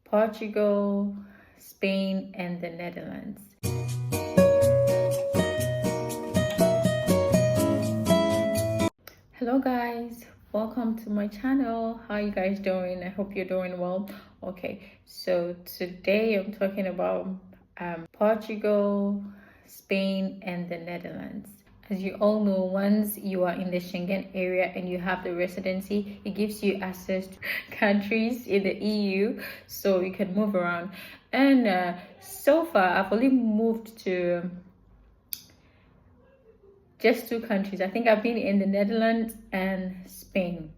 Portugal, Spain, and the Netherlands. Hello guys, welcome to my channel. How you guys doing? I hope you're doing well. Okay, so today I'm talking about Portugal, Spain, and the Netherlands. As you all know, once you are in the Schengen area and you have the residency, it gives you access to countries in the EU, so you can move around. And so far, I've only moved to just two countries. I think I've been in the Netherlands and Spain.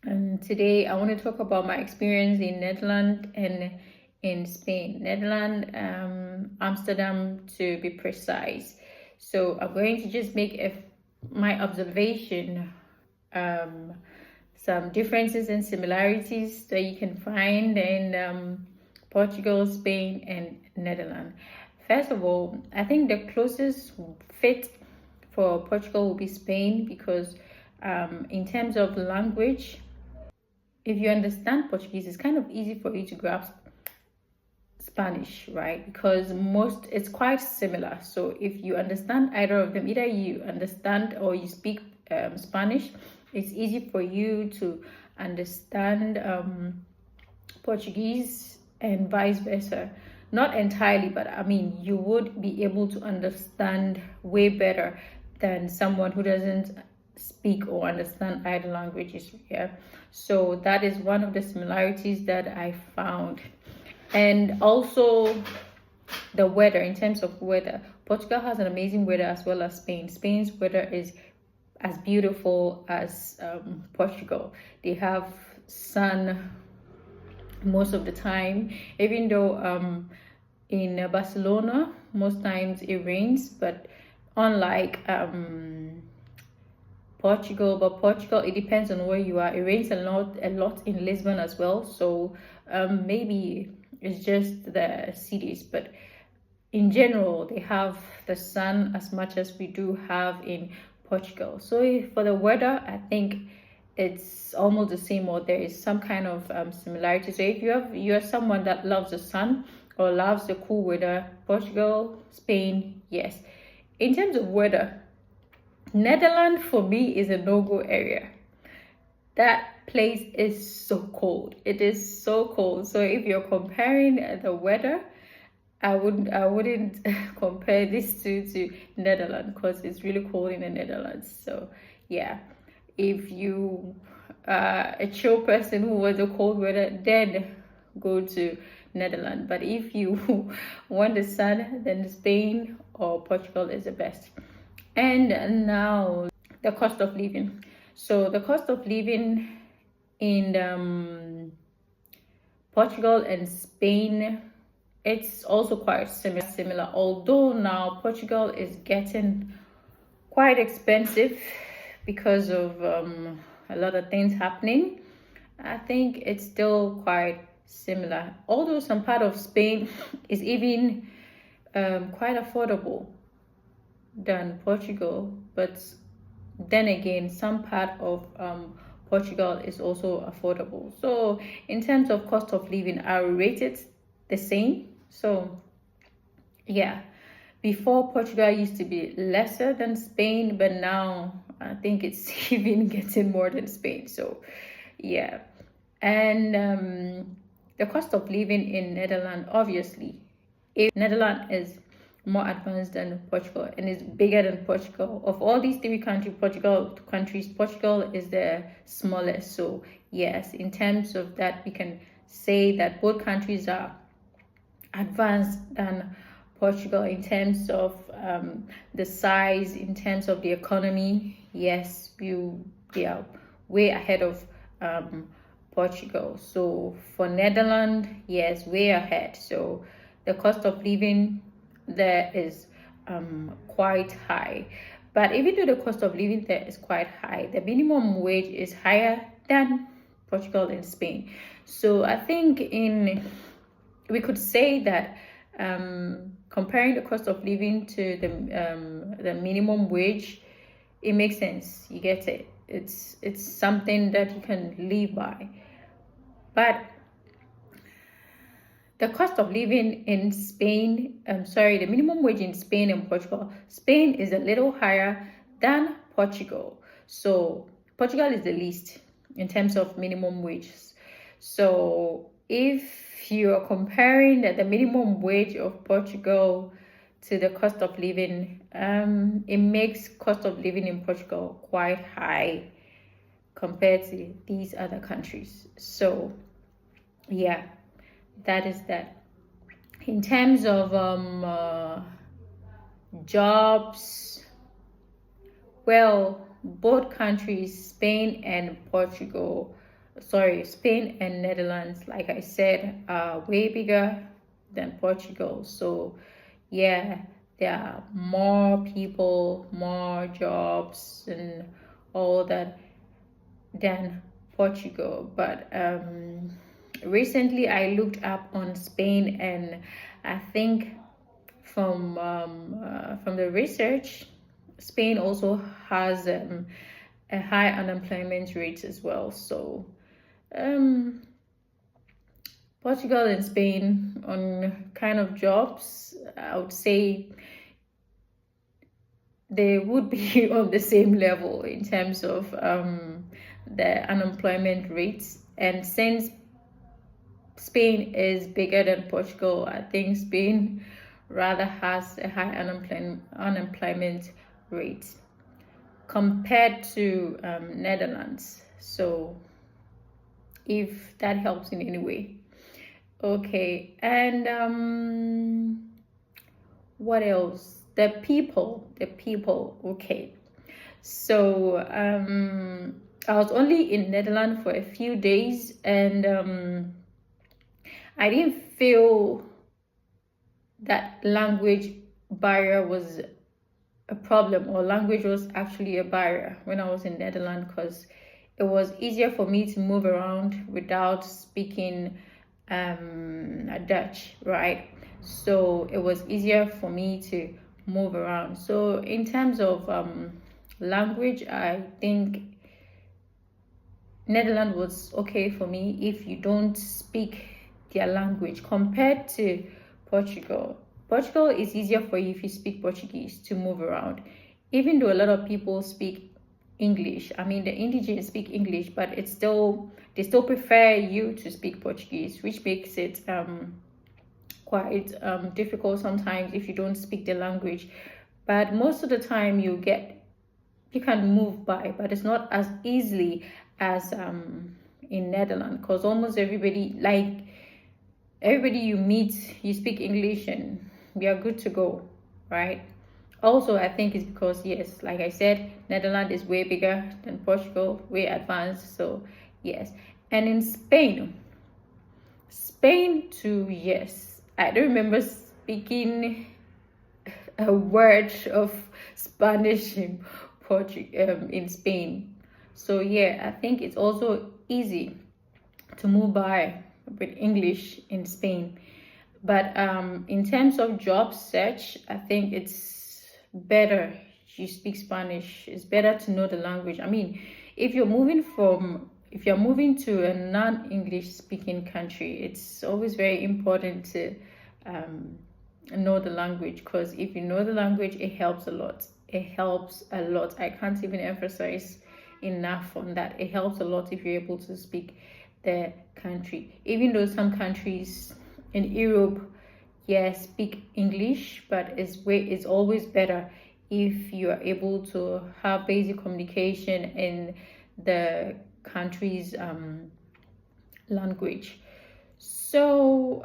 And today I want to talk about my experience in Netherlands and in Spain. Netherlands, Amsterdam to be precise. So I'm going to just make my observation, some differences and similarities that you can find in Portugal, Spain, and Netherlands. First of all, I think the closest fit for Portugal will be Spain because in terms of language, if you understand Portuguese, it's kind of easy for you to grasp Spanish, right? Because it's quite similar. So if you understand either of them, either you understand or you speak Spanish, it's easy for you to understand Portuguese and vice versa. Not entirely, but I mean, you would be able to understand way better than someone who doesn't speak or understand either languages. Yeah, so that is one of the similarities that I found. And also the weather. In terms of weather, Portugal has an amazing weather as well as Spain. Spain's weather is as beautiful as Portugal. They have sun most of the time, even though in Barcelona most times it rains, but unlike Portugal, it depends on where you are. It rains a lot in Lisbon as well, so maybe it's just the cities, but in general they have the sun as much as we do have in Portugal. So for the weather, I think it's almost the same, or there is some kind of similarity. So if you're someone that loves the sun or loves the cool weather, Portugal, Spain, yes. In terms of weather, Netherlands for me is a no-go area. That place is so cold. It is so cold. So if you're comparing the weather, I wouldn't compare this to Netherlands because it's really cold in the Netherlands. So yeah, if you are a chill person who wants the cold weather, then go to Netherlands. But if you want the sun, then Spain or Portugal is the best. And now the cost of living. So the cost of living in Portugal and Spain, it's also quite similar. Although now Portugal is getting quite expensive because of a lot of things happening. I think it's still quite similar. Although some part of Spain is even quite affordable than Portugal, but then again some part of Portugal is also affordable. So in terms of cost of living, I rate it the same. So yeah, before Portugal used to be lesser than Spain, but now I think it's even getting more than Spain. So yeah, and the cost of living in Netherlands, obviously, if Netherlands is more advanced than Portugal and is bigger than Portugal. Of all these three Portugal is the smallest. So yes, in terms of that, we can say that both countries are advanced than Portugal in terms of the size, in terms of the economy. Yes, they are way ahead of Portugal. So for Netherlands, yes, way ahead. So the cost of living there is quite high. But even though the cost of living there is quite high, the minimum wage is higher than Portugal and Spain. So I think we could say that comparing the cost of living to the minimum wage, it makes sense. You get it. It's something that you can live by. But the cost of living in Spain, the minimum wage in Spain and Portugal. Spain is a little higher than Portugal. So Portugal is the least in terms of minimum wages. So if you are comparing the minimum wage of Portugal to the cost of living, it makes cost of living in Portugal quite high compared to these other countries. So yeah, that is that. In terms of jobs, well, both countries, Spain and Netherlands, like I said, are way bigger than Portugal. So yeah, there are more people, more jobs and all that than Portugal. But recently I looked up on Spain, and I think from the research, Spain also has a high unemployment rate as well. So Portugal and Spain on kind of jobs, I would say they would be on the same level in terms of the unemployment rates. And since Spain is bigger than Portugal, I think Spain rather has a high unemployment rate compared to Netherlands. So if that helps in any way. Okay, and what else? The people. Okay, so I was only in Netherlands for a few days, and I didn't feel that language barrier was a problem, or language was actually a barrier when I was in Netherlands, because it was easier for me to move around without speaking Dutch, right? So it was easier for me to move around. So in terms of language, I think Netherlands was okay for me if you don't speak their language, compared to Portugal. Portugal is easier for you if you speak Portuguese to move around, even though a lot of people speak English. I mean, the indigenous speak English, but they still prefer you to speak Portuguese, which makes it quite difficult sometimes if you don't speak the language. But most of the time you can move by, but it's not as easily as in Netherlands, because almost everybody you meet, you speak English and we are good to go, right? Also, I think it's because, yes, like I said, Netherlands is way bigger than Portugal, way advanced. So yes. And in Spain too, yes, I don't remember speaking a word of Spanish in in Spain. So yeah, I think it's also easy to move by with English in Spain. But in terms of job search, I think it's better you speak Spanish. It's better to know the language. I mean, if you're moving to a non-English speaking country, it's always very important to know the language, because if you know the language, it helps a lot. I can't even emphasize enough on that. It helps a lot if you're able to speak the country. Even though some countries in Europe, yes, speak English, but it's always better if you are able to have basic communication in the country's language. So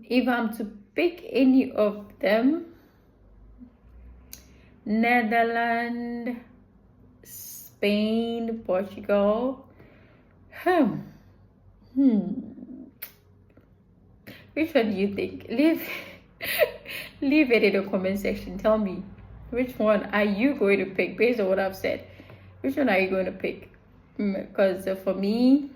if I'm to pick any of them, Netherlands, Spain, Portugal, which one do you think? Leave it in the comment section. Tell me, which one are you going to pick based on what I've said? Which one are you going to pick? Because for me,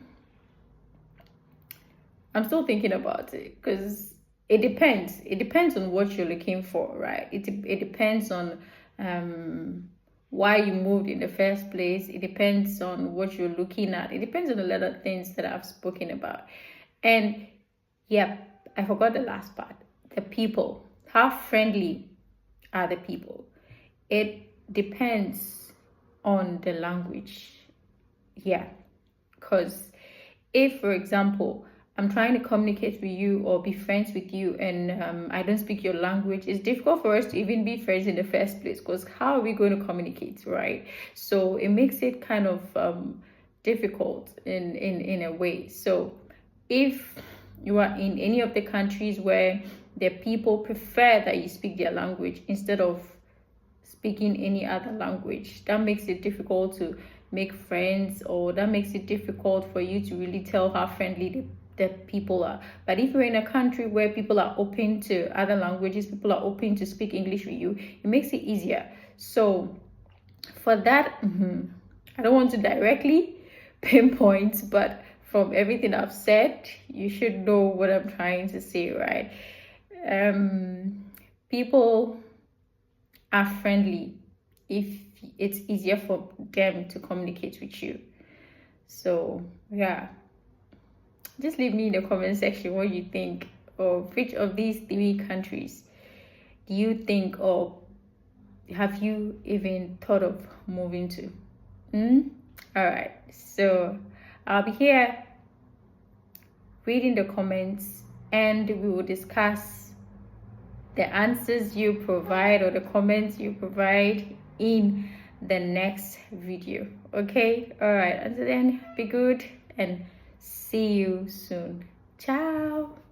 I'm still thinking about it, because it depends. It depends on what you're looking for, right? It depends on why you moved in the first place. It depends on what you're looking at. It depends on a lot of things that I've spoken about. And Yep, I forgot the last part. The people. How friendly are the people? It depends on the language. Yeah, because if, for example, I'm trying to communicate with you or be friends with you, and I don't speak your language, it's difficult for us to even be friends in the first place, because how are we going to communicate, right? So it makes it kind of difficult in a way. So if you are in any of the countries where the people prefer that you speak their language instead of speaking any other language, that makes it difficult to make friends, or that makes it difficult for you to really tell how friendly the people are. But if you're in a country where people are open to other languages, people are open to speak English with you, it makes it easier. So for that, I don't want to directly pinpoint, but from everything I've said, you should know what I'm trying to say, right? People are friendly if it's easier for them to communicate with you. So yeah, just leave me in the comment section what you think of which of these three countries do you think, or have you even thought of moving to. All right, so I'll be here reading the comments, and we will discuss the answers you provide or the comments you provide in the next video. Okay, all right, until then, be good and see you soon. Ciao.